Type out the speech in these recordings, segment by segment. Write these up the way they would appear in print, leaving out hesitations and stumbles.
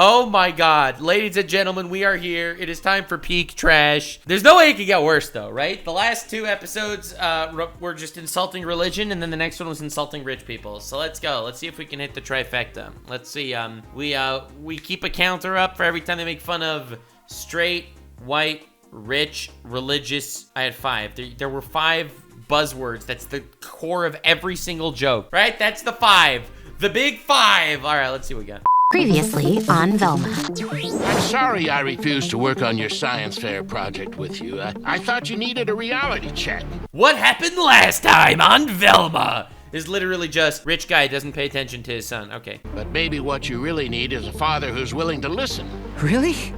Oh my god. Ladies and gentlemen, we are here. It is time for peak trash. There's no way it could get worse though, right? The last 2 episodes were just insulting religion, and then the next one was insulting rich people. So let's go. Let's see if we can hit the trifecta. Let's see. We keep a counter up for every time they make fun of straight, white, rich, religious. I had 5. There were 5 buzzwords. That's the core of every single joke, right? That's the 5. The big 5. All right, let's see what we got. Previously on Velma. I'm sorry I refused to work on your science fair project with you. I thought you needed a reality check. What happened last time on Velma is literally just rich guy doesn't pay attention to his son. Okay. But maybe what you really need is a father who's willing to listen. Really?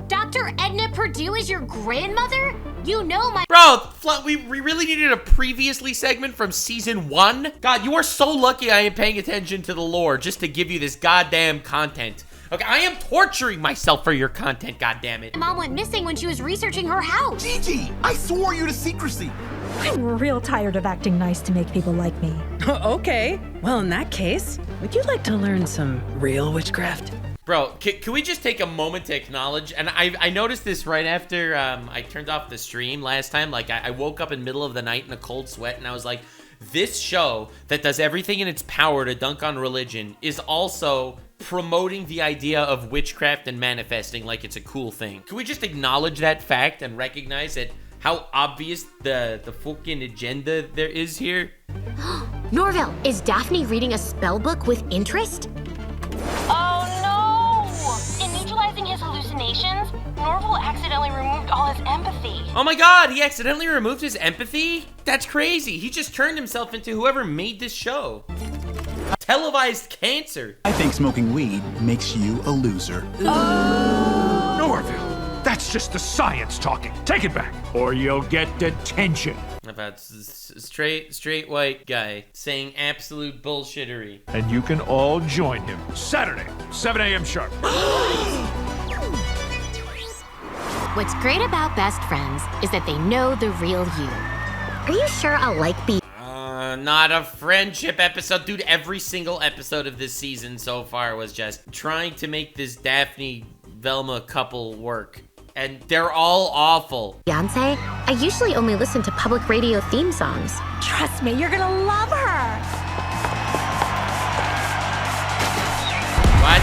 Dr. Edna Purdue is your grandmother? You know my— Bro, we really needed a previously segment from season 1. God, you are so lucky I am paying attention to the lore just to give you this goddamn content. Okay, I am torturing myself for your content, goddammit. Mom went missing when she was researching her house. Gigi, I swore you to secrecy. I'm real tired of acting nice to make people like me. Okay. Well, in that case, would you like to learn some real witchcraft? Bro, can we just take a moment to acknowledge, and I noticed this right after I turned off the stream last time, like I woke up in the middle of the night in a cold sweat, and I was like, this show that does everything in its power to dunk on religion is also promoting the idea of witchcraft and manifesting like it's a cool thing. Can we just acknowledge that fact and recognize that how obvious the fucking agenda there is here? Norville, is Daphne reading a spell book with interest? Oh no! In neutralizing his hallucinations, Norville accidentally removed all his empathy. Oh my god, he accidentally removed his empathy? That's crazy. He just turned himself into whoever made this show. Televised cancer. I think smoking weed makes you a loser. Norville, that's just the science talking. Take it back, or you'll get detention. About straight white guy saying absolute bullshittery. And you can all join him Saturday, 7 a.m. sharp. What's great about best friends is that they know the real you. Are you sure I'll like being— Not a friendship episode. Dude, every single episode of this season so far was just trying to make this Daphne-Velma couple work. And they're all awful. Beyonce? I usually only listen to public radio theme songs. Trust me, you're gonna love her. What?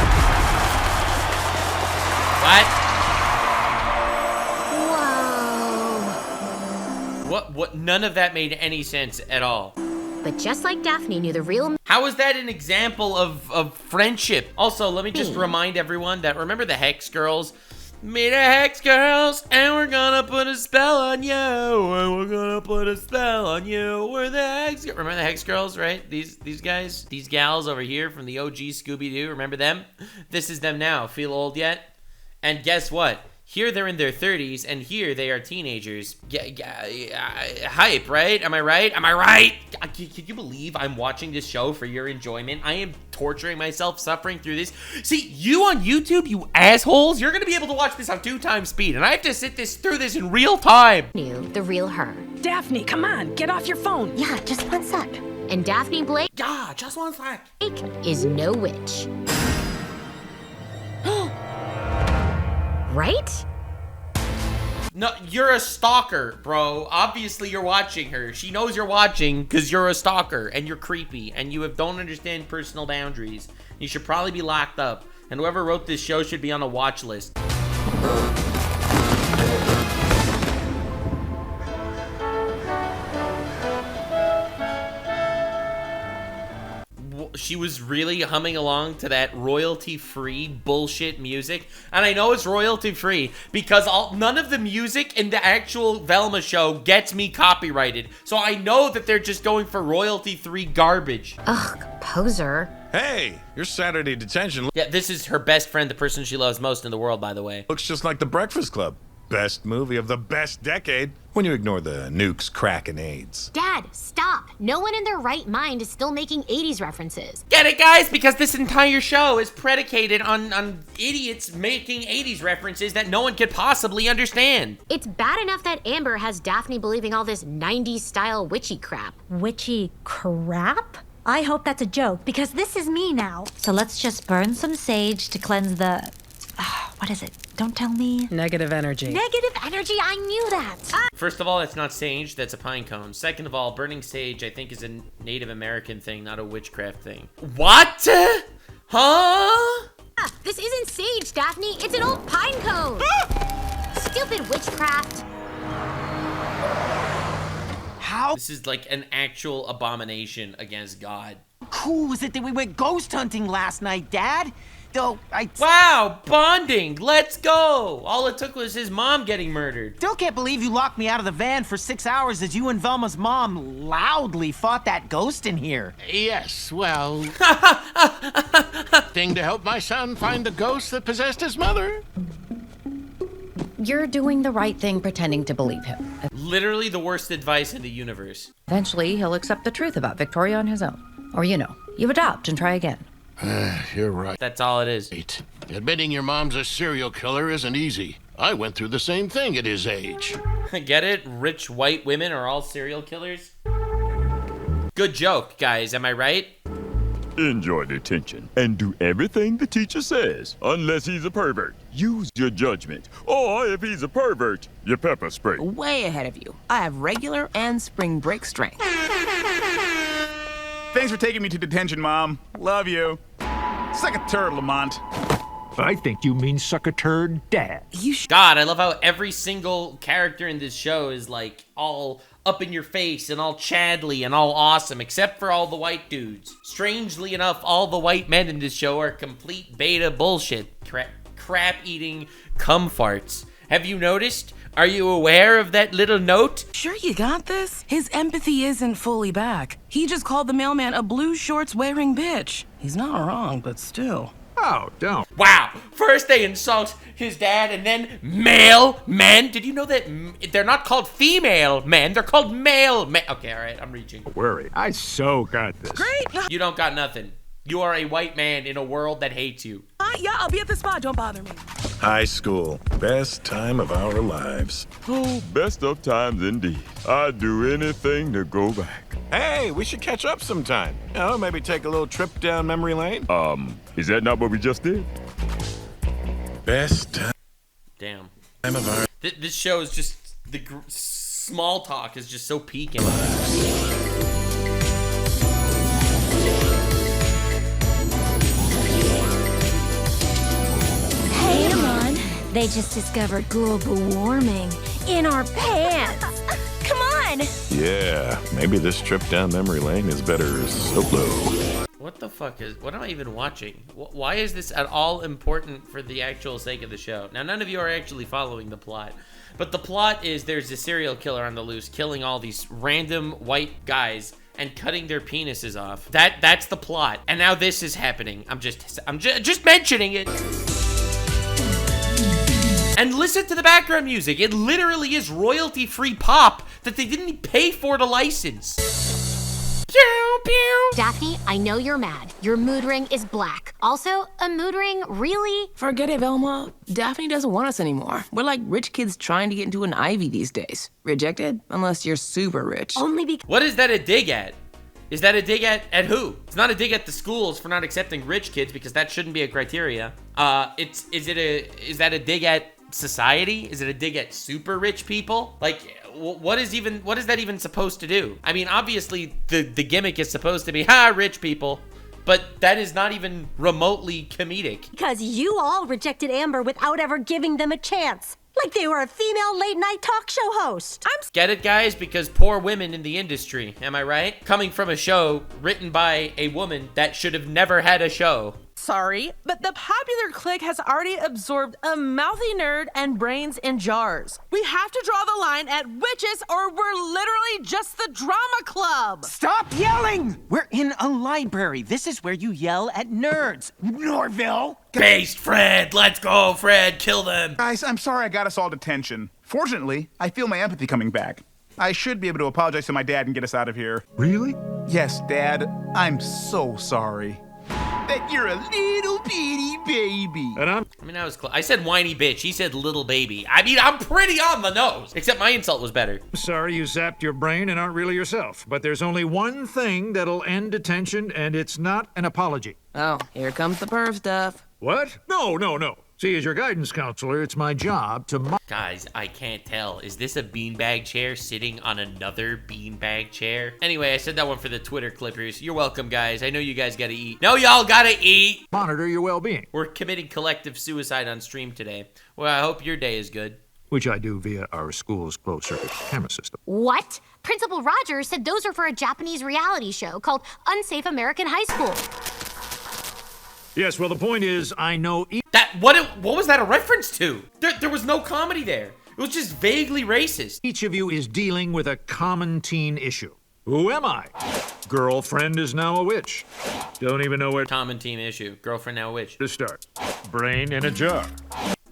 Whoa. What? None of that made any sense at all. But just like Daphne knew the real— How is that an example of friendship? Also, let me just remind everyone that remember the Hex Girls? Meet the Hex Girls, and we're gonna put a spell on you. And we're gonna put a spell on you. We're the Hex Girls. Remember the Hex Girls, right? These guys, these gals over here from the OG Scooby-Doo. Remember them? This is them now. Feel old yet? And guess what? Here they're in their 30s, and here they are teenagers. Hype, right? Am I right? Am I right? Can you believe I'm watching this show for your enjoyment? I am torturing myself, suffering through this. See, you on YouTube, you assholes, you're gonna be able to watch this on 2 times speed, and I have to sit through this in real time. Knew the real her. Daphne, come on, get off your phone. Yeah, just one sec. And Daphne Blake Yeah, just one sec. is no witch. Right? No, you're a stalker, bro. Obviously, you're watching her. She knows you're watching because you're a stalker and you're creepy and you don't understand personal boundaries. You should probably be locked up. And whoever wrote this show should be on a watch list. She was really humming along to that royalty-free bullshit music. And I know it's royalty-free because none of the music in the actual Velma show gets me copyrighted. So I know that they're just going for royalty-free garbage. Ugh, poser. Hey, your Saturday detention Yeah, this is her best friend, the person she loves most in the world, by the way. looks just like The Breakfast Club. Best movie of the best decade, when you ignore the nukes, crack, and AIDS. Dad, stop. No one in their right mind is still making 80s references. Get it, guys? Because this entire show is predicated on idiots making 80s references that no one could possibly understand. It's bad enough that Amber has Daphne believing all this 90s style witchy crap. Witchy crap? I hope that's a joke, because this is me now. So let's just burn some sage to cleanse the... what is it? Don't tell me. Negative energy. Negative energy, I knew that. First of all, that's not sage, that's a pine cone. Second of all, burning sage, I think, is a Native American thing, not a witchcraft thing. What? Huh? This isn't sage, Daphne. It's an old pine cone. Stupid witchcraft. How This is like an actual abomination against God. cool was it that we went ghost hunting last night, Dad? Though Wow, bonding, let's go. All it took was his mom getting murdered. still can't believe you locked me out of the van for 6 hours as you and Velma's mom loudly fought that ghost in here. Yes, well... thing to help my son find the ghost that possessed his mother. You're doing the right thing pretending to believe him. Literally the worst advice in the universe. Eventually, he'll accept the truth about Victoria on his own. Or, you adopt and try again. You're right. That's all it is. Admitting your mom's a serial killer isn't easy. I went through the same thing at his age. Get it? Rich white women are all serial killers? Good joke, guys, am I right? Enjoy detention and do everything the teacher says, unless he's a pervert. Use your judgment. Or if he's a pervert, your pepper spray. Way ahead of you. I have regular and spring break strength. Thanks for taking me to detention, Mom. Love you. Suck a turd, Lamont. I think you mean suck a turd, Dad. God, I love how every single character in this show is like all up in your face and all chadly and all awesome, except for all the white dudes. Strangely enough, all the white men in this show are complete beta bullshit. Crap-eating cum farts. Have you noticed? Are you aware of that little note? Sure you got this? His empathy isn't fully back. He just called the mailman a blue shorts wearing bitch. He's not wrong, but still. Oh, don't. Wow, first they insult his dad and then male men. Did you know that they're not called female men, they're called male men? Okay, all right, I'm reaching. Don't worry, I so got this. Great! You don't got nothing. You are a white man in a world that hates you. Yeah, I'll be at the spa, don't bother me. High school, best time of our lives. Oh, best of times indeed. I'd do anything to go back. Hey, we should catch up sometime. Maybe take a little trip down memory lane. Is that not what we just did? Best time Damn. of our... This show is just, the small talk is just so peaking. Hey, come on. They just discovered global warming in our pants. Come on. Yeah, maybe this trip down memory lane is better solo. What the fuck what am I even watching? Why is this at all important for the actual sake of the show? Now, none of you are actually following the plot, but the plot is there's a serial killer on the loose killing all these random white guys and cutting their penises off. That's the plot. And now this is happening. I'm just mentioning it. And listen to the background music. It literally is royalty-free pop that they didn't pay for to license. Pew, pew. Daphne, I know you're mad. Your mood ring is black. Also, a mood ring, really? Forget it, Velma. Daphne doesn't want us anymore. We're like rich kids trying to get into an Ivy these days. Rejected? Unless you're super rich. Only because... What is that a dig at? Is that a dig at who? It's not a dig at the schools for not accepting rich kids because that shouldn't be a criteria. Is that a dig at society? Is it a dig at super rich people? Like, what is that even supposed to do? I mean, obviously the gimmick is supposed to be rich people, but that is not even remotely comedic. Because you all rejected Amber without ever giving them a chance. Like they were a female late-night talk show host. Get it, guys? Because poor women in the industry, am I right? Coming from a show written by a woman that should have never had a show. Sorry, but the popular clique has already absorbed a mouthy nerd and brains in jars. We have to draw the line at witches or we're literally just the drama club. Stop yelling! We're in a library. This is where you yell at nerds. Norville! Based Fred! Let's go, Fred! Kill them! Guys, I'm sorry I got us all detention. Fortunately, I feel my empathy coming back. I should be able to apologize to my dad and get us out of here. Really? Yes, Dad. I'm so sorry. that you're a little bitty baby. And I mean, I was close. I said whiny bitch. He said little baby. I mean, I'm pretty on the nose. Except my insult was better. sorry you zapped your brain and aren't really yourself. But there's only one thing that'll end detention, and it's not an apology. Oh, here comes the perv stuff. What? No. See, as your guidance counselor, it's my job to... Guys, I can't tell. Is this a beanbag chair sitting on another beanbag chair? Anyway, I said that one for the Twitter clippers. You're welcome, guys. I know you guys gotta eat. No, y'all gotta eat! Monitor your well-being. We're committing collective suicide on stream today. Well, I hope your day is good. Which I do via our school's closed-circuit camera system. What? Principal Rogers said those are for a Japanese reality show called Unsafe American High School. Yes, well, the point is, I know... What was that a reference to? There was no comedy there. It was just vaguely racist. Each of you is dealing with a common teen issue. Who am I? Girlfriend is now a witch. Don't even know where... Common teen issue. Girlfriend now a witch. To start. Brain in a jar.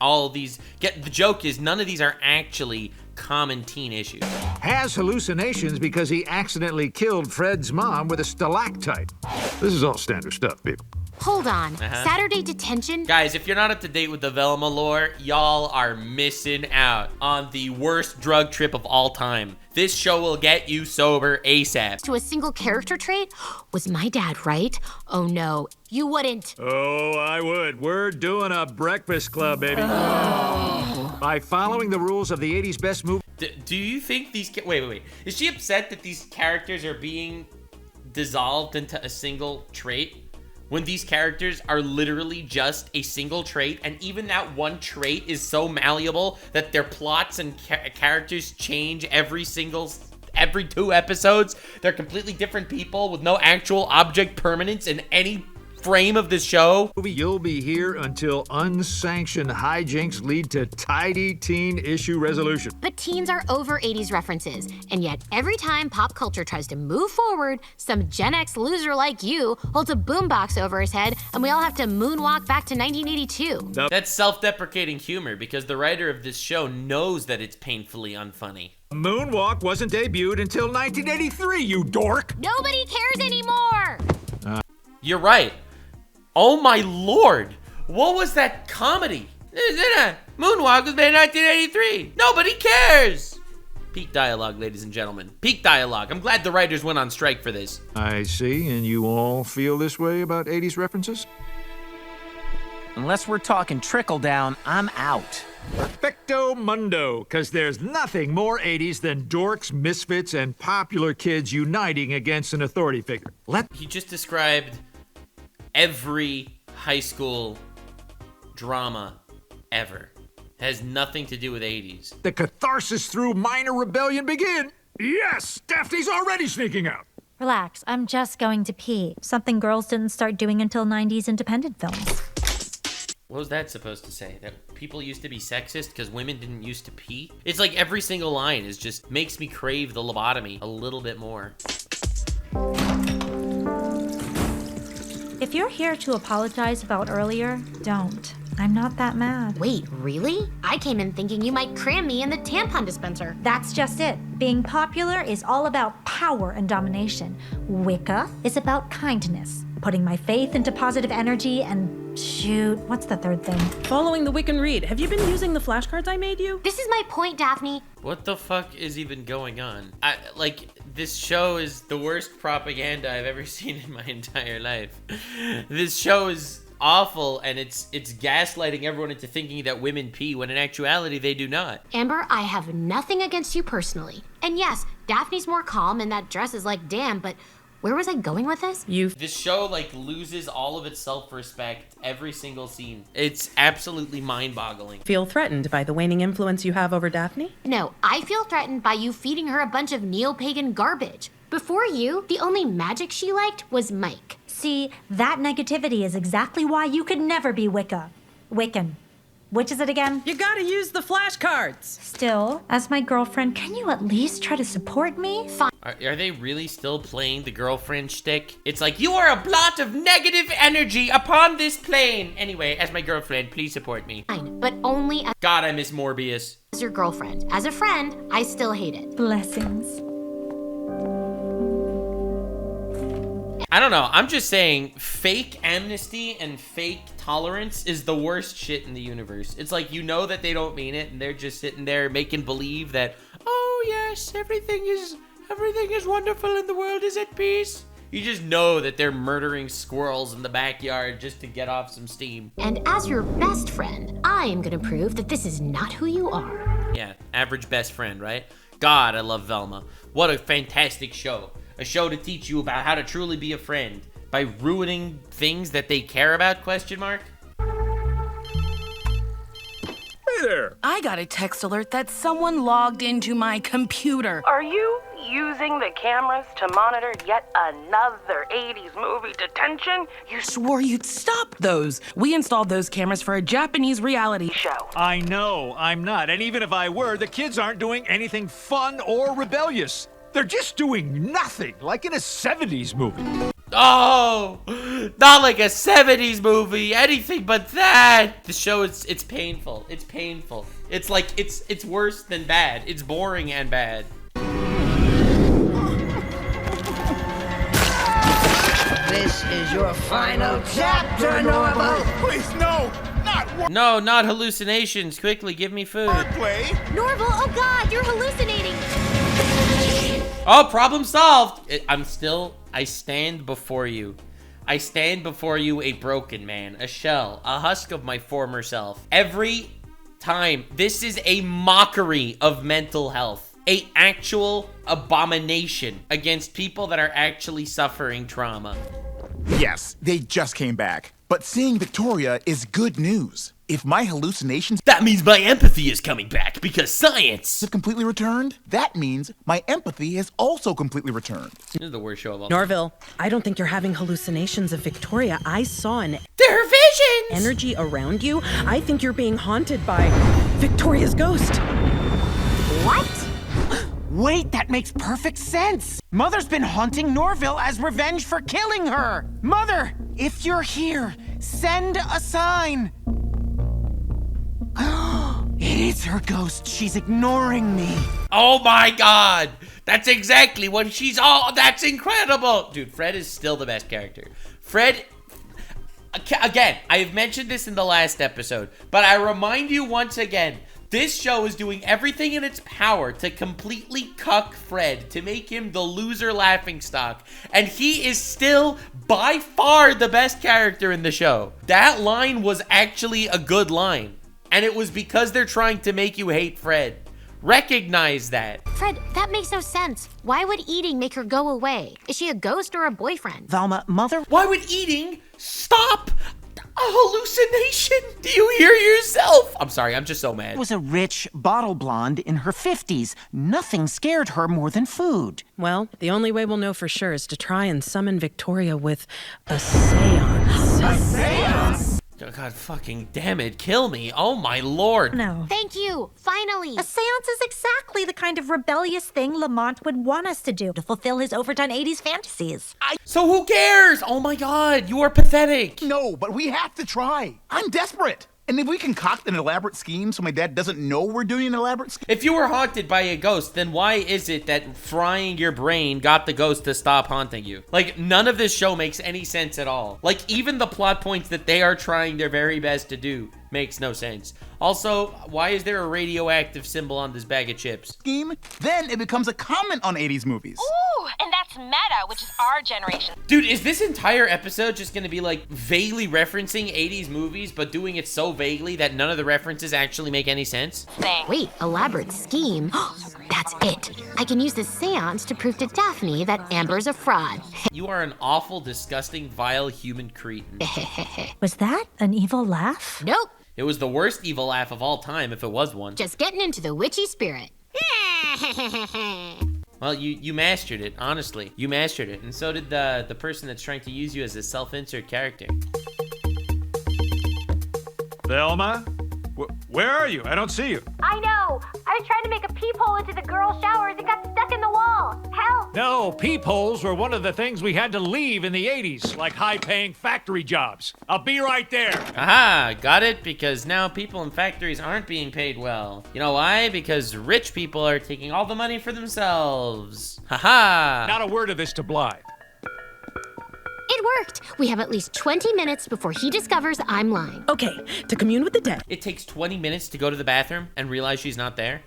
All these... The joke is none of these are actually common teen issues. Has hallucinations because he accidentally killed Fred's mom with a stalactite. This is all standard stuff, people. Hold on. Saturday detention? Guys, if you're not up to date with the Velma lore, y'all are missing out on the worst drug trip of all time. This show will get you sober ASAP. To a single character trait? Was my dad right? Oh no, you wouldn't. Oh, I would. We're doing a breakfast club, baby. By following the rules of the 80s best movie. Do you think these... Wait. Is she upset that these characters are being dissolved into a single trait? When these characters are literally just a single trait, and even that one trait is so malleable that their plots and characters change every 2 episodes. They're completely different people with no actual object permanence in any frame of this show. You'll be here until unsanctioned hijinks lead to tidy teen issue resolution. But teens are over 80s references, and yet every time pop culture tries to move forward, some Gen X loser like you holds a boombox over his head, and we all have to moonwalk back to 1982. That's self-deprecating humor, because the writer of this show knows that it's painfully unfunny. Moonwalk wasn't debuted until 1983, you dork! Nobody cares anymore! You're right. Oh my lord! What was that comedy? Moonwalk was made in 1983. Nobody cares! Peak dialogue, ladies and gentlemen. Peak dialogue. I'm glad the writers went on strike for this. I see, and you all feel this way about 80s references? Unless we're talking trickle down, I'm out. Perfecto mundo, because there's nothing more 80s than dorks, misfits, and popular kids uniting against an authority figure. He just described every high school drama ever. Has nothing to do with 80s. The catharsis through minor rebellion begin. Yes, Daphne's already sneaking out. Relax, I'm just going to pee. Something girls didn't start doing until 90s independent films. What was that supposed to say? That people used to be sexist because women didn't used to pee? It's like every single line is just makes me crave the lobotomy a little bit more. If you're here to apologize about earlier, don't. I'm not that mad. Wait, really? I came in thinking you might cram me in the tampon dispenser. That's just it. Being popular is all about power and domination. Wicca is about kindness, putting my faith into positive energy and shoot, what's the third thing? Following the Wiccan read. Have you been using the flashcards I made you? This is my point, Daphne. What the fuck is even going on? This show is the worst propaganda I've ever seen in my entire life. This show is awful, and it's gaslighting everyone into thinking that women pee when in actuality they do not. Amber, I have nothing against you personally. And yes, Daphne's more calm and that dress is like, damn, but where was I going with this? This show loses all of its self-respect every single scene. It's absolutely mind-boggling. Feel threatened by the waning influence you have over Daphne? No, I feel threatened by you feeding her a bunch of neo-pagan garbage. Before you, the only magic she liked was Mike. See, that negativity is exactly why you could never be Wiccan. Which is it again? You gotta use the flashcards. Still, as my girlfriend, can you at least try to support me? Fine. Are they really still playing the girlfriend shtick? It's like, you are a blot of negative energy upon this plane. Anyway, as my girlfriend, please support me. Fine, but only as... God, I miss Morbius. As your girlfriend. As a friend, I still hate it. Blessings. I don't know. I'm just saying fake amnesty and fake tolerance is the worst shit in the universe. It's like, you know that they don't mean it and they're just sitting there making believe that, oh yes, everything is wonderful and the world is at peace. You just know that they're murdering squirrels in the backyard just to get off some steam. And as your best friend, I am gonna prove that this is not who you are. Yeah, average best friend, right? God, I love Velma. What a fantastic show. A show to teach you about how to truly be a friend by ruining things that they care about, question mark? Hey there! I got a text alert that someone logged into my computer. Are you using the cameras to monitor yet another 80s movie, Detention? You swore you'd stop those. We installed those cameras for a Japanese reality show. I know, I'm not. And even if I were, the kids aren't doing anything fun or rebellious. They're just doing nothing, like in a 70s movie. Oh, not like a 70s movie, anything but that. The show, it's painful. It's painful. It's like, it's worse than bad. It's boring and bad. This is your final chapter, Norville. Please, no, not one. No, not hallucinations. Quickly, give me food. Play. Norville, oh God, you're hallucinating. Oh, problem solved. I stand before you. I stand before you a broken man, a shell, a husk of my former self. Every time, this is a mockery of mental health. An actual abomination against people that are actually suffering trauma. Yes, they just came back. But seeing Victoria is good news. If my hallucinations... That means my empathy is coming back, because science... have completely returned, that means my empathy has also completely returned. This is the worst show of all. Norville, I don't think you're having hallucinations of Victoria. I saw an... They're visions! Energy around you. I think you're being haunted by Victoria's ghost. What? Wait, that makes perfect sense. Mother's been haunting Norville as revenge for killing her. Mother, if you're here, send a sign. It is her ghost. She's ignoring me. Oh my God. That's exactly what she's all. That's incredible. Dude, Fred is still the best character. Fred, again, I have mentioned this in the last episode, but I remind you once again, this show is doing everything in its power to completely cuck Fred, to make him the loser laughingstock. And he is still by far the best character in the show. That line was actually a good line. And it was because they're trying to make you hate Fred. Recognize that. Fred, that makes no sense. Why would eating make her go away? Is she a ghost or a boyfriend? Velma, Mother... Why would eating stop a hallucination? Do you hear yourself? I'm sorry, I'm just so mad. Was a rich bottle blonde in her 50s. Nothing scared her more than food. Well, the only way we'll know for sure is to try and summon Victoria with a seance. A seance? Oh God, fucking damn it, kill me. Oh my Lord. No. Thank you, finally. A seance is exactly the kind of rebellious thing Lamont would want us to do to fulfill his overdone 80s fantasies. So who cares? Oh my God, you are pathetic. No, but we have to try. I'm desperate. And if we concoct an elaborate scheme so my dad doesn't know we're doing an elaborate scheme... If you were haunted by a ghost, then why is it that frying your brain got the ghost to stop haunting you? Like, none of this show makes any sense at all. Like, even the plot points that they are trying their very best to do makes no sense. Also, why is there a radioactive symbol on this bag of chips? Scheme, then it becomes a comment on 80s movies. Ooh, and that's meta, which is our generation. Dude, is this entire episode just gonna be like vaguely referencing 80s movies, but doing it so vaguely that none of the references actually make any sense? Wait, elaborate scheme? That's it. I can use this seance to prove to Daphne that Amber's a fraud. You are an awful, disgusting, vile human cretin. Was that an evil laugh? Nope. It was the worst evil laugh of all time, if it was one. Just getting into the witchy spirit. Well, you mastered it, honestly. You mastered it, and so did the person that's trying to use you as a self-insert character. Velma? Where are you? I don't see you. I know. I was trying to make a peephole into the girls' showers and got stuck in the wall. Help! No, peepholes were one of the things we had to leave in the 80s, like high-paying factory jobs. I'll be right there. Aha, got it? Because now people in factories aren't being paid well. You know why? Because rich people are taking all the money for themselves. Haha. Not a word of this to Blythe. It worked. We have at least 20 minutes before he discovers I'm lying. Okay, to commune with the dead. It takes 20 minutes to go to the bathroom and realize she's not there.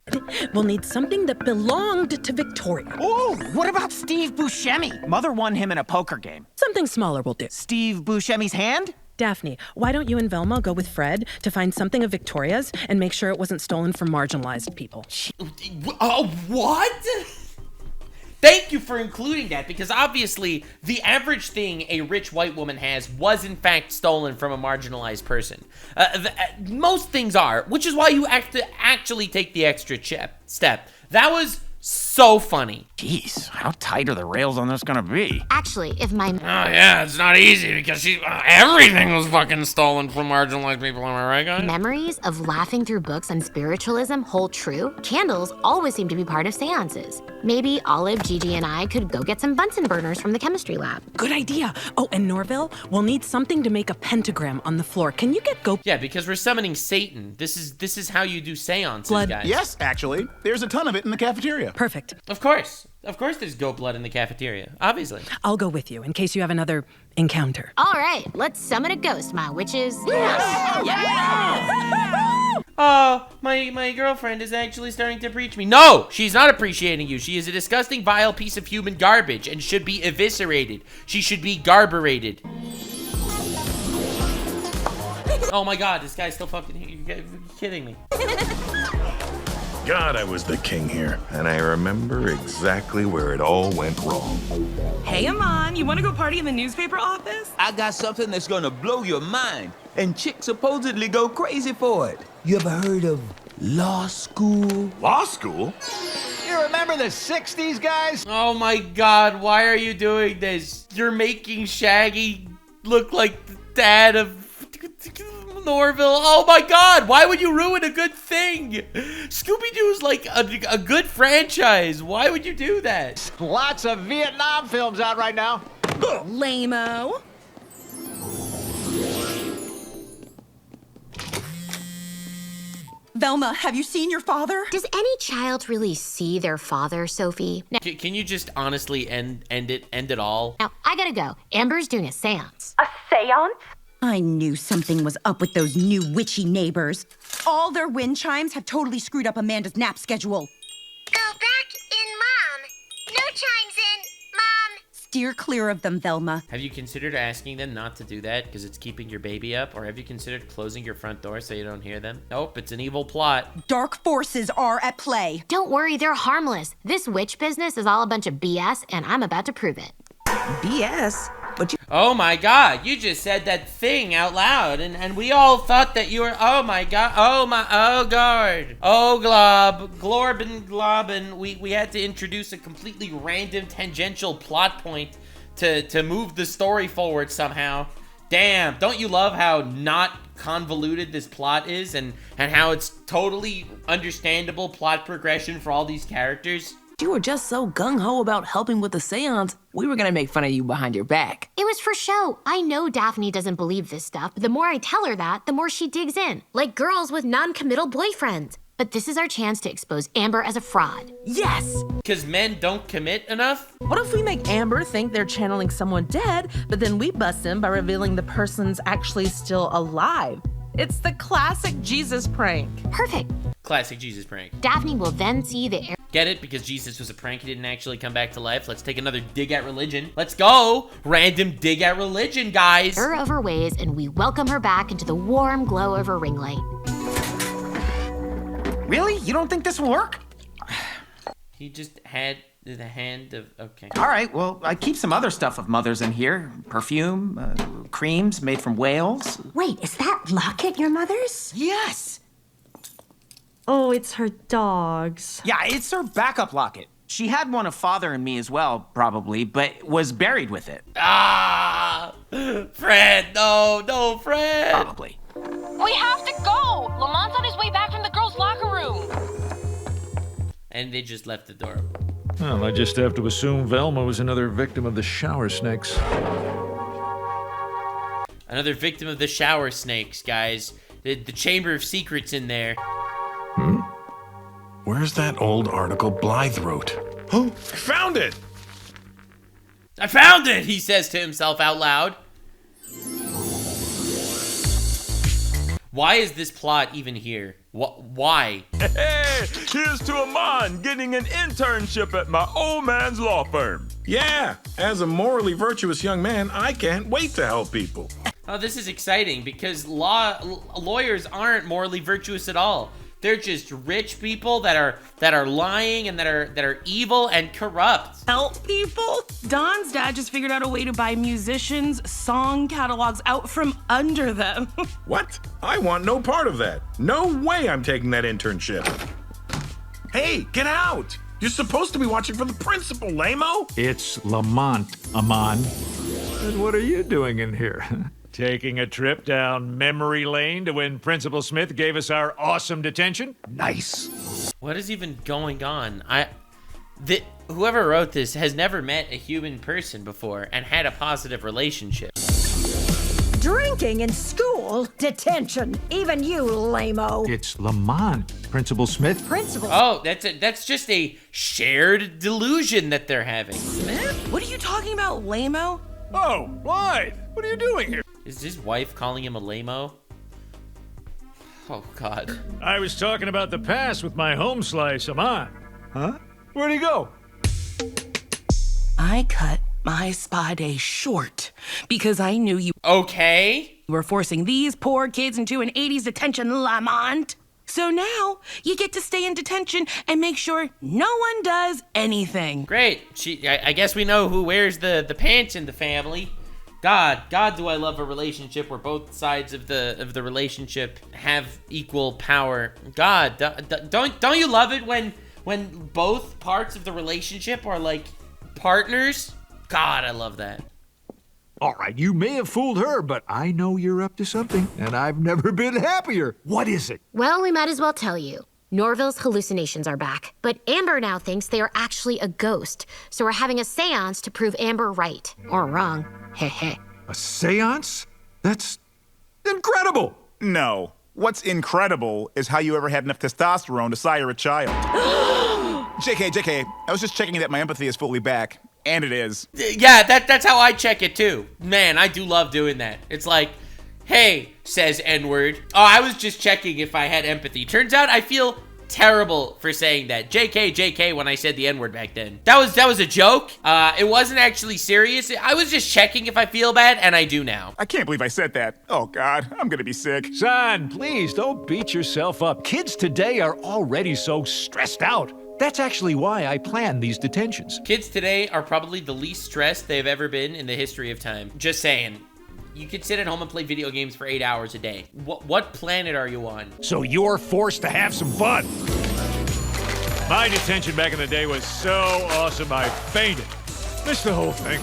We'll need something that belonged to Victoria. Oh, what about Steve Buscemi? Mother won him in a poker game. Something smaller will do. Steve Buscemi's hand? Daphne, why don't you and Velma go with Fred to find something of Victoria's and make sure it wasn't stolen from marginalized people? What? Thank you for including that, because obviously the average thing a rich white woman has was in fact stolen from a marginalized person. Most things are, which is why you have to actually take the extra step. That was so funny. Jeez, how tight are the rails on this gonna be? Actually, if my... Oh yeah, it's not easy because everything was fucking stolen from marginalized people, am I right, guys? memories of laughing through books on spiritualism hold true, candles always seem to be part of seances. Maybe Olive, Gigi, and I could go get some Bunsen burners from the chemistry lab. Good idea. Oh, and Norville, we'll need something to make a pentagram on the floor. Can you get Yeah, because we're summoning Satan. This is how you do seances, Blood. guys. Yes, actually. There's a ton of it in the cafeteria. Perfect. Of course there's goat blood in the cafeteria, obviously. I'll go with you in case you have another encounter. All right, let's summon a ghost, my witches. Oh, my girlfriend is actually starting to preach me. No, she's not appreciating you. She is a disgusting, vile piece of human garbage and should be eviscerated. She should be garburated. Oh my god, this guy's still fucking here. You're kidding me. God, I was the king here, and I remember exactly where it all went wrong. Hey, Amon, you want to go party in the newspaper office? I got something that's gonna blow your mind, and chicks supposedly go crazy for it. You ever heard of law school? Law school? You remember the 60s, guys? Oh my god, why are you doing this? You're making Shaggy look like the dad of Norville. Oh my god, why would you ruin a good thing? Scooby-Doo is like a good franchise. Why would you do that? Lots of Vietnam films out right now. Lame-o. Velma, have you seen your father? Does any child really see their father, Sophie? Now, Can you just honestly end it all? now, I gotta go. Amber's doing a seance. A seance? I knew something was up with those new witchy neighbors. All their wind chimes have totally screwed up Amanda's nap schedule. Go back in, Mom. No chimes in, Mom. Steer clear of them, Velma. Have you considered asking them not to do that because it's keeping your baby up? Or have you considered closing your front door so you don't hear them? Nope, it's an evil plot. Dark forces are at play. Don't worry, they're harmless. This witch business is all a bunch of BS, and I'm about to prove it. BS? But you... Oh my god, you just said that thing out loud, and we all thought that you were, oh my god, oh god, oh globbin, we had to introduce a completely random tangential plot point to move the story forward somehow. Damn, don't you love how not convoluted this plot is, and how it's totally understandable plot progression for all these characters? You were just so gung-ho about helping with the seance, we were gonna make fun of you behind your back. It was for show. I know Daphne doesn't believe this stuff, but the more I tell her that, the more she digs in. Like girls with non-committal boyfriends. But this is our chance to expose Amber as a fraud. Yes! Because men don't commit enough? What if we make Amber think they're channeling someone dead, but then we bust them by revealing the person's actually still alive? It's the classic Jesus prank. Perfect. Classic Jesus prank. Daphne will then see the... Get it? Because Jesus was a prank, he didn't actually come back to life. Let's take another dig at religion. Let's go! Random dig at religion, guys! ...her of her ways, and we welcome her back into the warm glow of her ring light. Really? You don't think this will work? He just had the hand of... Okay. All right, well, I keep some other stuff of Mother's in here. Perfume, creams made from whales. Wait, is that locket your mother's? Yes! Oh, it's her dog's. Yeah, it's her backup locket. She had one of Father and me as well, probably, but was buried with it. Ah! Fred! No, Fred! Probably. We have to go! Lamont's on his way back from the girls' locker room. And they just left the door open. Well, I just have to assume Velma was another victim of the shower snakes. Another victim of the shower snakes, guys. The Chamber of Secrets in there. Where's that old article Blythe wrote? Oh, I found it! I found it, he says to himself out loud. Why is this plot even here? Why? Hey, here's to Amon getting an internship at my old man's law firm. Yeah, as a morally virtuous young man, I can't wait to help people. Oh, this is exciting because lawyers aren't morally virtuous at all. They're just rich people that are lying and that are evil and corrupt. Help people? Don's dad just figured out a way to buy musicians' song catalogs out from under them. What? I want no part of that. No way I'm taking that internship. Hey, get out! You're supposed to be watching for the principal, lame-o. It's Lamont, Amon. And what are you doing in here? Taking a trip down memory lane to when Principal Smith gave us our awesome detention? Nice. What is even going on? Whoever wrote this has never met a human person before and had a positive relationship. Drinking in school? Detention. Even you, lame-o. It's Lamont, Principal Smith. Principal? Oh, that's just a shared delusion that they're having. Smith? What are you talking about, lame-o? Oh, Blythe, what are you doing here? Is his wife calling him a lame-o? Oh, God. I was talking about the past with my home slice, Amon. Huh? Where'd he go? I cut my spa day short because I knew you were forcing these poor kids into an 80s detention, Lamont. So now you get to stay in detention and make sure no one does anything. Great. I guess we know who wears the pants in the family. God, do I love a relationship where both sides of the relationship have equal power. God, don't you love it when both parts of the relationship are like partners? God, I love that. All right, you may have fooled her, but I know you're up to something, and I've never been happier. What is it? Well, we might as well tell you. Norville's hallucinations are back, but Amber now thinks they are actually a ghost, so we're having a seance to prove Amber right. Or wrong. Heh. A seance? That's incredible! No. What's incredible is how you ever had enough testosterone to sire a child. JK, I was just checking that my empathy is fully back. And it is. Yeah, that's how I check it too. Man, I do love doing that. It's like, hey, says N-word. Oh, I was just checking if I had empathy. Turns out I feel terrible for saying that. JK when I said the N-word back then. That was a joke. It wasn't actually serious. I was just checking if I feel bad, and I do now. I can't believe I said that. Oh, God, I'm gonna be sick. Son, please don't beat yourself up. Kids today are already so stressed out. That's actually why I planned these detentions. Kids today are probably the least stressed they've ever been in the history of time. Just saying. You could sit at home and play video games for 8 hours a day. What planet are you on? So you're forced to have some fun. My detention back in the day was so awesome I fainted. Missed the whole thing.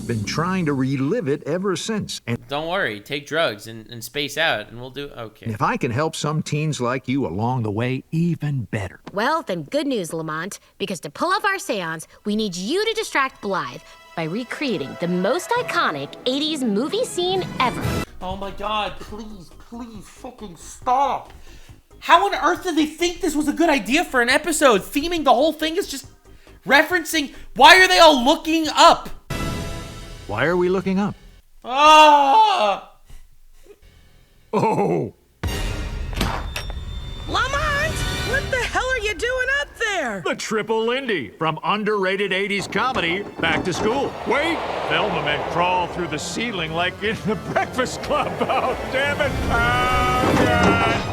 Been trying to relive it ever since. And don't worry, take drugs and space out and we'll do okay. If I can help some teens like you along the way, even better. Well, then good news, Lamont, because to pull off our seance, we need you to distract Blythe by recreating the most iconic 80s movie scene ever. Oh my God, please fucking stop. How on earth did they think this was a good idea for an episode? Theming the whole thing is just referencing, why are they all looking up? Why are we looking up? Ah! Oh! Lamont! What the hell are you doing up there? The triple Lindy, from underrated 80s comedy back to school. Wait! Velma meant crawl through the ceiling like in the Breakfast Club. Oh, damn it! Oh, God!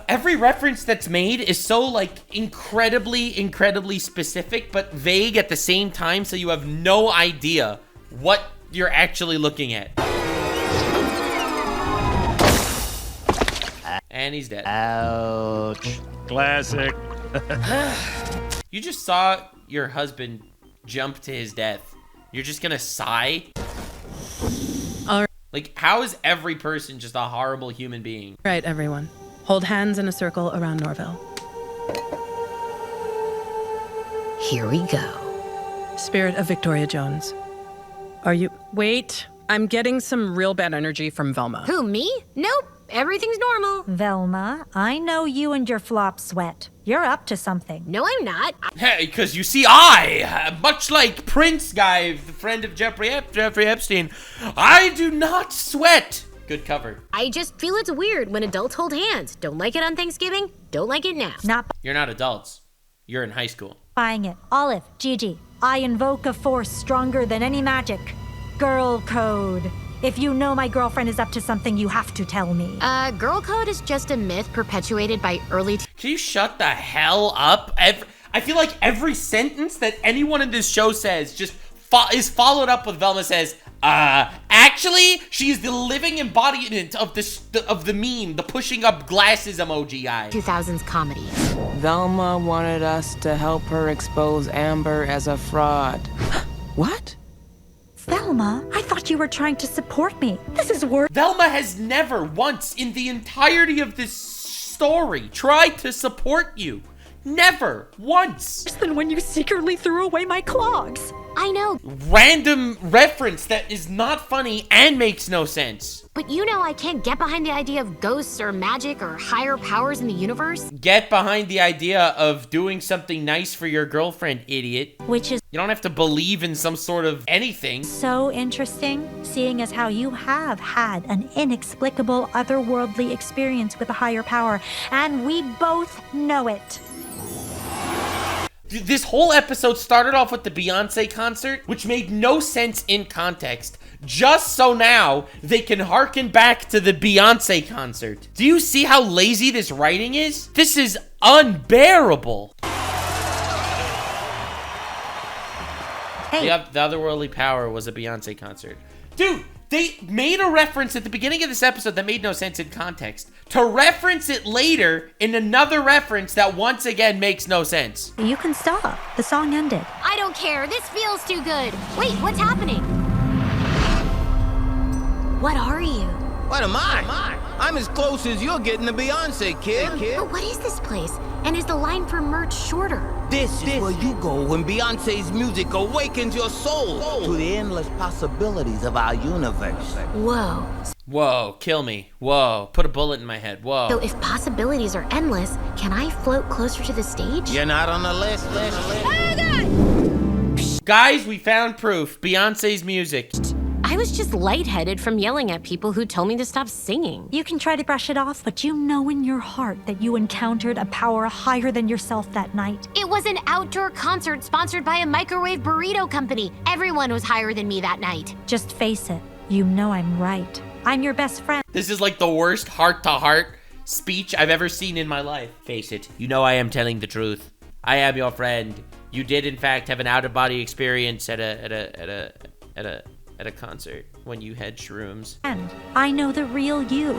Every reference that's made is so, like, incredibly specific, but vague at the same time, so you have no idea what you're actually looking at. And he's dead. Ouch. Classic. You just saw your husband jump to his death. You're just gonna sigh? Like, how is every person just a horrible human being? Right, everyone. Hold hands in a circle around Norville. Here we go. Spirit of Victoria Jones. Are you... Wait. I'm getting some real bad energy from Velma. Who, me? Nope. Everything's normal. Velma, I know you and your flop sweat. You're up to something. No, I'm not. Hey, because you see, much like Prince guy, the friend of Jeffrey Epstein, I do not sweat. Good cover. I just feel it's weird when adults hold hands. Don't like it on Thanksgiving. Don't like it now. You're not adults. You're in high school. Buying it. Olive, Gigi, I invoke a force stronger than any magic. Girl code. If you know my girlfriend is up to something, you have to tell me. Girl code is just a myth perpetuated by early... Can you shut the hell up? I feel like every sentence that anyone in this show says just is followed up with Velma says, actually, she's the living embodiment of the meme, the pushing up glasses emoji guy. 2000s comedy. Velma wanted us to help her expose Amber as a fraud. What? Velma, I thought you were trying to support me. This is worse. Velma has never once in the entirety of this story tried to support you. Never once. Worse than when you secretly threw away my clogs. I know. Random reference that is not funny and makes no sense. But you know I can't get behind the idea of ghosts or magic or higher powers in the universe. Get behind the idea of doing something nice for your girlfriend, idiot. Which is... You don't have to believe in some sort of anything. So interesting, seeing as how you have had an inexplicable otherworldly experience with a higher power, and we both know it. This whole episode started off with the Beyonce concert, which made no sense in context, just so now they can harken back to the Beyonce concert. Do you see how lazy this writing is? This is unbearable. Hey. The otherworldly power was a Beyonce concert. Dude, they made a reference at the beginning of this episode that made no sense in context, to reference it later in another reference that once again makes no sense. You can stop. The song ended. I don't care. This feels too good. Wait, what's happening? What are you? What am I? I'm as close as you're getting to Beyonce, kid. But what is this place? And is the line for merch shorter? This is where you go when Beyonce's music awakens your soul to the endless possibilities of our universe. Whoa. Whoa, kill me. Whoa, put a bullet in my head. Whoa. So if possibilities are endless, can I float closer to the stage? You're not on the list. Oh, God! Guys, we found proof. Beyonce's music. I was just lightheaded from yelling at people who told me to stop singing. You can try to brush it off, but you know in your heart that you encountered a power higher than yourself that night. It was an outdoor concert sponsored by a microwave burrito company. Everyone was higher than me that night. Just face it. You know I'm right. I'm your best friend. This is like the worst heart-to-heart speech I've ever seen in my life. Face it, you know I am telling the truth. I am your friend. You did in fact have an out-of-body experience at a concert when you had shrooms. And I know the real you.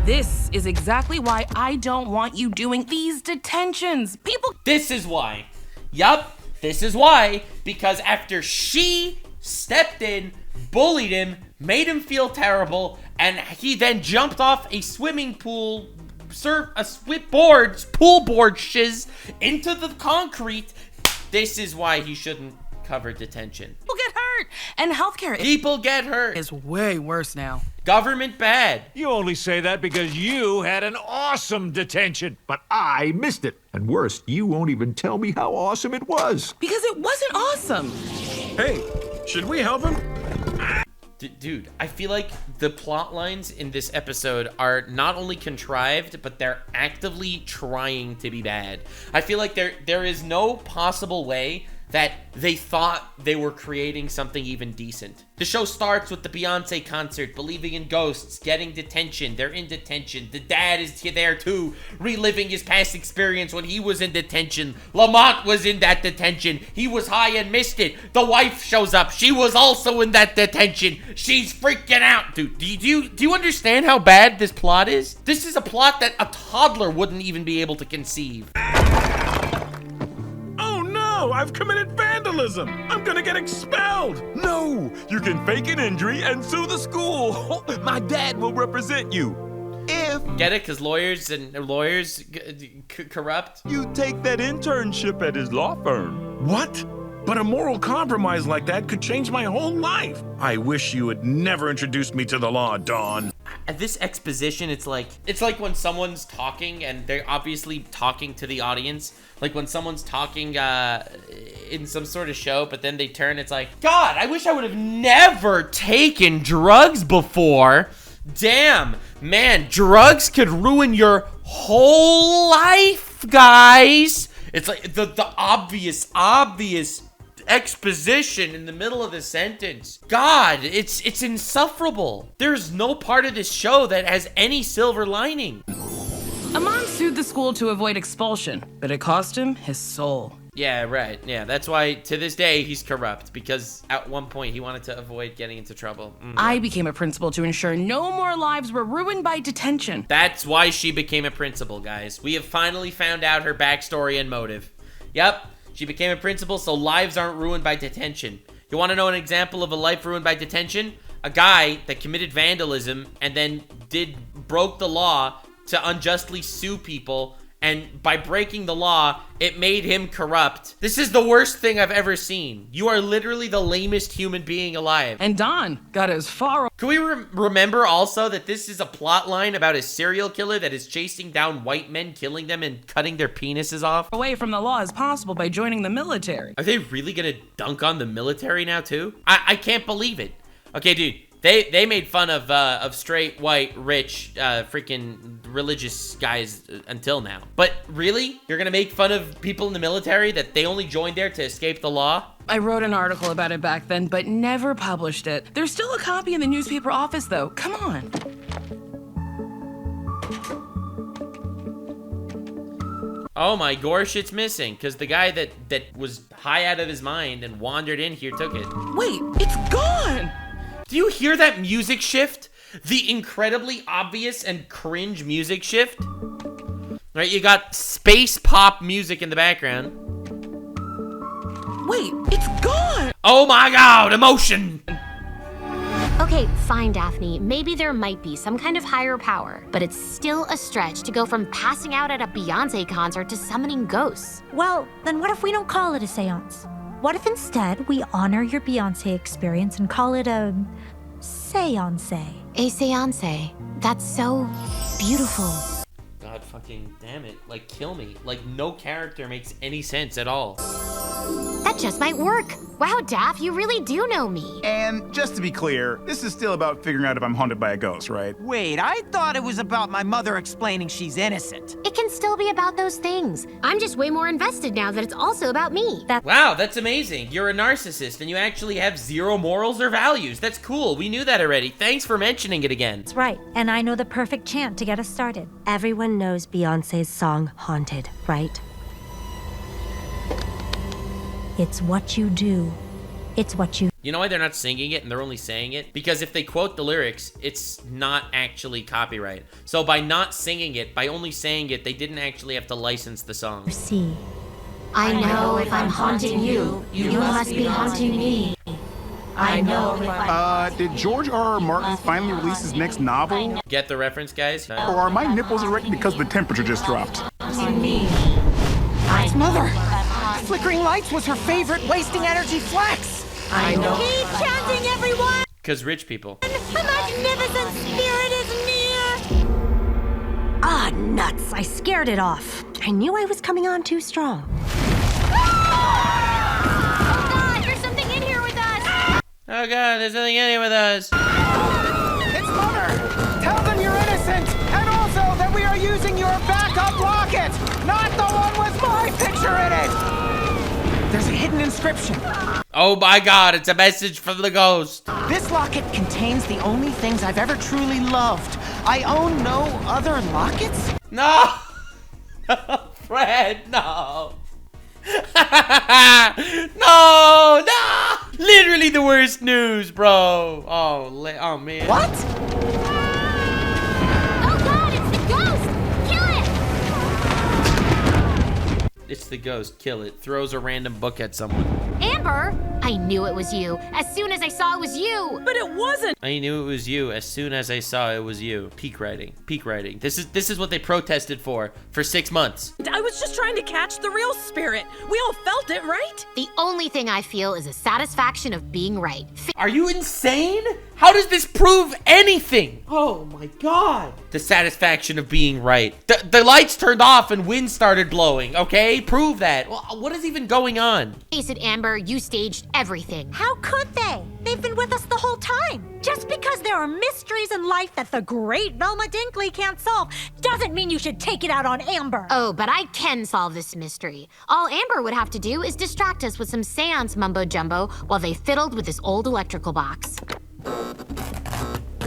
This is exactly why I don't want you doing these detentions. People... This is why. Yup, this is why. Because after she stepped in, bullied him, made him feel terrible, and he then jumped off a swimming pool, pool board shiz into the concrete, this is why he shouldn't cover detention. People get hurt, and healthcare... People get hurt. Is way worse now. Government bad. You only say that because you had an awesome detention, but I missed it. And worse, you won't even tell me how awesome it was. Because it wasn't awesome. Hey, should we help him? Dude, I feel like the plot lines in this episode are not only contrived, but they're actively trying to be bad. I feel like there is no possible way that they thought they were creating something even decent. The show starts with the Beyonce concert, believing in ghosts, getting detention. They're in detention. The dad is there too, reliving his past experience when he was in detention. Lamont was in that detention. He was high and missed it. The wife shows up. She was also in that detention. She's freaking out. Dude, do you understand how bad this plot is? This is a plot that a toddler wouldn't even be able to conceive. I've committed vandalism! I'm gonna get expelled! No! You can fake an injury and sue the school! My dad will represent you! If... Get it? Because lawyers corrupt? You take that internship at his law firm. What? But a moral compromise like that could change my whole life. I wish you had never introduced me to the law, Dawn. At this exposition, it's like when someone's talking and they're obviously talking to the audience. Like when someone's talking in some sort of show, but then they turn, it's like, God, I wish I would have never taken drugs before. Damn, man, drugs could ruin your whole life, guys. It's like the obvious exposition in the middle of the sentence. God, it's insufferable. There's no part of this show that has any silver lining. Amon sued the school to avoid expulsion, but it cost him his soul. Yeah, right. Yeah, that's why to this day he's corrupt, because at one point he wanted to avoid getting into trouble. I became a principal to ensure no more lives were ruined by detention. That's why she became a principal, guys. We have finally found out her backstory and motive. Yep, she became a principal so lives aren't ruined by detention. You want to know an example of a life ruined by detention? A guy that committed vandalism and then broke the law to unjustly sue people, and by breaking the law, it made him corrupt. This is the worst thing I've ever seen. You are literally the lamest human being alive. And Don got as far... Can we remember also that this is a plot line about a serial killer that is chasing down white men, killing them, and cutting their penises off? Away from the law as possible by joining the military. Are they really gonna dunk on the military now too? I can't believe it. Okay, dude. They made fun of straight, white, rich, freaking religious guys until now. But really? You're gonna make fun of people in the military that they only joined there to escape the law? I wrote an article about it back then, but never published it. There's still a copy in the newspaper office, though. Come on. Oh my gosh, it's missing, because the guy that was high out of his mind and wandered in here took it. Wait, it's gone! Do you hear that music shift? The incredibly obvious and cringe music shift? Right, you got space pop music in the background. Wait, it's gone! Oh my God, emotion! Okay, fine, Daphne. Maybe there might be some kind of higher power, but it's still a stretch to go from passing out at a Beyonce concert to summoning ghosts. Well, then what if we don't call it a seance? What if instead we honor your Beyonce experience and call it a seance? A seance. That's so beautiful. God fucking damn it. Like, kill me. Like, no character makes any sense at all. That just might work. Wow, Daph, you really do know me. And just to be clear, this is still about figuring out if I'm haunted by a ghost, right? Wait, I thought it was about my mother explaining she's innocent. It can still be about those things. I'm just way more invested now that it's also about me. Wow, that's amazing. You're a narcissist and you actually have zero morals or values. That's cool. We knew that already. Thanks for mentioning it again. That's right. And I know the perfect chant to get us started. Everyone knows Beyonce's song Haunted, right? It's what you do. It's what you... You know why they're not singing it and they're only saying it? Because if they quote the lyrics, it's not actually copyright. So by not singing it, by only saying it, they didn't actually have to license the song. See. I know if I'm haunting you, you must be haunting me. I know if I'm... Did George R.R. Martin finally release his next novel? Get the reference, guys? Or are my nipples erect because the temperature just dropped? It's Mother! Flickering lights was her favorite wasting energy flex! I know. Keep chanting, everyone! Because rich people. A magnificent spirit is near! Ah, nuts! I scared it off. I knew I was coming on too strong. Oh God, there's something in here with us! Oh God, there's something in here with us. It's Mother! Tell them you're innocent! And also that we are using your backup locket! Not the one with my picture in it! There's a hidden inscription. Oh my God, it's a message from the ghost. This locket contains the only things I've ever truly loved. I own no other lockets? No! Fred, no. No! Literally the worst news, bro. Oh man. What? Oh God, it's the ghost! Kill it! It's the ghost. Kill it. Throws a random book at someone. Amber! I knew it was you. As soon as I saw it was you. But it wasn't. I knew it was you as soon as I saw it was you. Peak writing. Peak writing. This is what they protested for 6 months. I was just trying to catch the real spirit. We all felt it, right? The only thing I feel is a satisfaction of being right. Are you insane? How does this prove anything? Oh my god. The satisfaction of being right. The lights turned off and wind started blowing, okay? Prove that. Well, what is even going on? Face it, Amber, you staged everything. How could they? They've been with us the whole time. Just because there are mysteries in life that the great Velma Dinkley can't solve doesn't mean you should take it out on Amber. Oh, but I can solve this mystery. All Amber would have to do is distract us with some seance mumbo-jumbo while they fiddled with this old electrical box.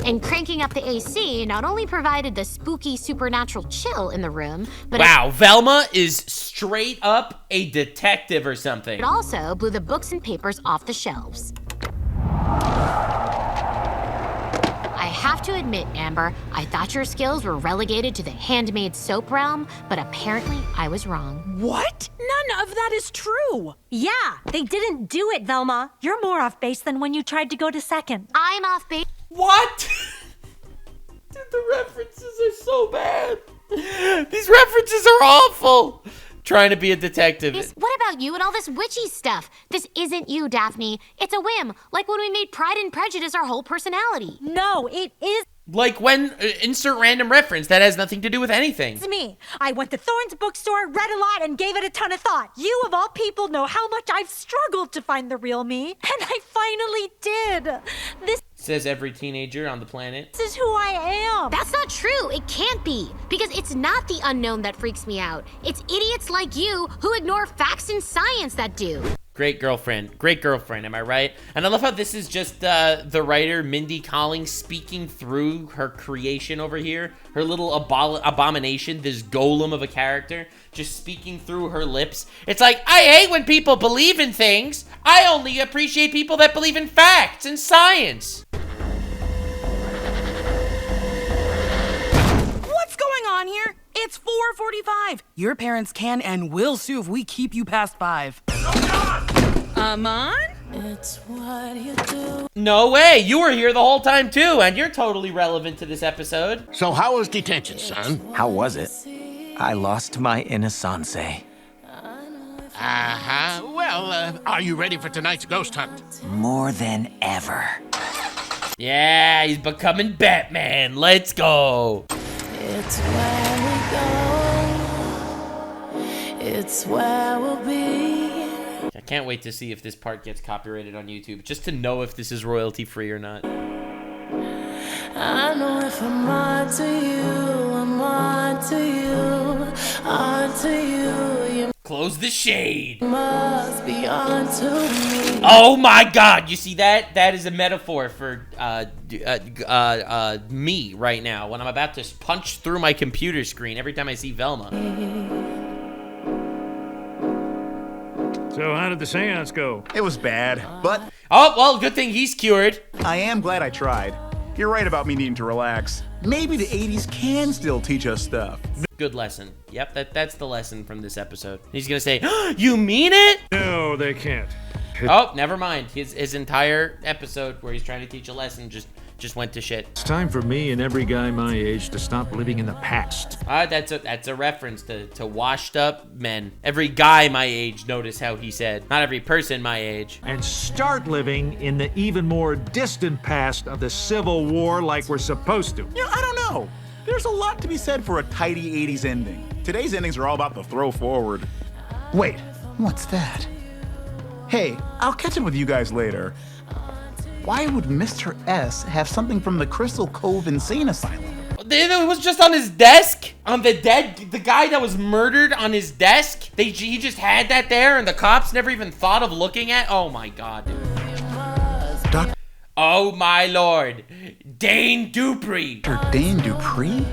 And cranking up the AC not only provided the spooky supernatural chill in the room, but wow, Velma is straight up a detective or something. it also blew the books and papers off the shelves. I have to admit, Amber, I thought your skills were relegated to the handmade soap realm, but apparently I was wrong. What? None of that is true. Yeah, they didn't do it, Velma. You're more off base than when you tried to go to second. I'm off base. What? Dude, the references are so bad. These references are awful. Trying to be a detective. What about you and all this witchy stuff? This isn't you, Daphne. It's a whim, like when we made Pride and Prejudice our whole personality. No, it is Like when, insert random reference that has nothing to do with anything. It's me. I went to Thorne's bookstore, read a lot, and gave it a ton of thought. You, of all people, know how much I've struggled to find the real me, and I finally did. This Says every teenager on the planet. is who I am. That's not true. It can't be. Because it's not the unknown that freaks me out. It's idiots like you who ignore facts and science that do. Great girlfriend, am I right? And I love how this is just the writer, Mindy Kaling, speaking through her creation over here. Her little abomination, this golem of a character, just speaking through her lips. It's like, I hate when people believe in things. I only appreciate people that believe in facts and science. What's going on here? It's 4:45. Your parents can and will sue if we keep you past 5. Amon? It's what you do. No way, you were here the whole time too, and you're totally relevant to this episode. So how was detention, son? How was it? I lost my innocence. Uh-huh. Well, are you ready for tonight's ghost hunt? More than ever. Yeah, he's becoming Batman. Let's go. It's where we go. It's where we'll be. I can't wait to see if this part gets copyrighted on YouTube, just to know if this is royalty free or not. I know if I'm on to you, I'm on to you, on to you. You Close the shade. must be on to me. Oh my god, you see that? That is a metaphor for me right now when I'm about to punch through my computer screen every time I see Velma. So how did the seance go? It was bad, but oh, well, good thing he's cured. I am glad I tried. You're right about me needing to relax. Maybe the 80s can still teach us stuff. Good lesson. Yep, that's the lesson from this episode. He's gonna say, you mean it? No, they can't. Oh, never mind. His entire episode where he's trying to teach a lesson just went to shit. It's time for me and every guy my age to stop living in the past. That's a reference to washed up men. Every guy my age, notice how he said. Not every person my age. And start living in the even more distant past of the Civil War like we're supposed to. Yeah, I don't know. There's a lot to be said for a tidy 80s ending. Today's endings are all about the throw forward. Wait, what's that? Hey, I'll catch up with you guys later. Why would Mr. S have something from the Crystal Cove Insane Asylum? It was just on his desk? On the guy that was murdered on his desk? He just had that there and the cops never even thought of looking at? Oh my god, dude. Oh my lord. Dane Dupree. Dr. Dane Dupree?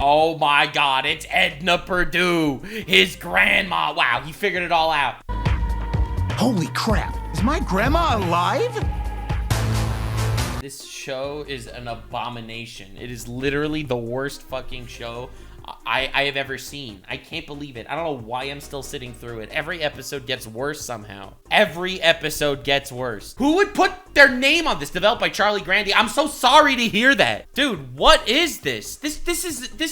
Oh my god, it's Edna Purdue, his grandma. Wow, he figured it all out. Holy crap, is my grandma alive? This show is an abomination. It is literally the worst fucking show I have ever seen. I can't believe it. I don't know why I'm still sitting through it. Every episode gets worse somehow. Every episode gets worse. Who would put their name on this? Developed by Charlie Grandy. I'm so sorry to hear that. Dude, what is this? This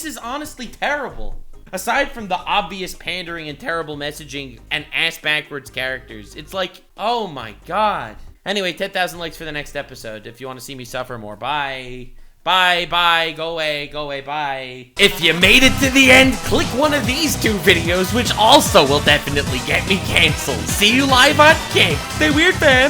is honestly terrible. Aside from the obvious pandering and terrible messaging and ass-backwards characters, it's like, oh my god. Anyway, 10,000 likes for the next episode if you want to see me suffer more. Bye. Bye. Go away, bye. If you made it to the end, click one of these 2 videos, which also will definitely get me canceled. See you live on Kick. Stay weird, fam.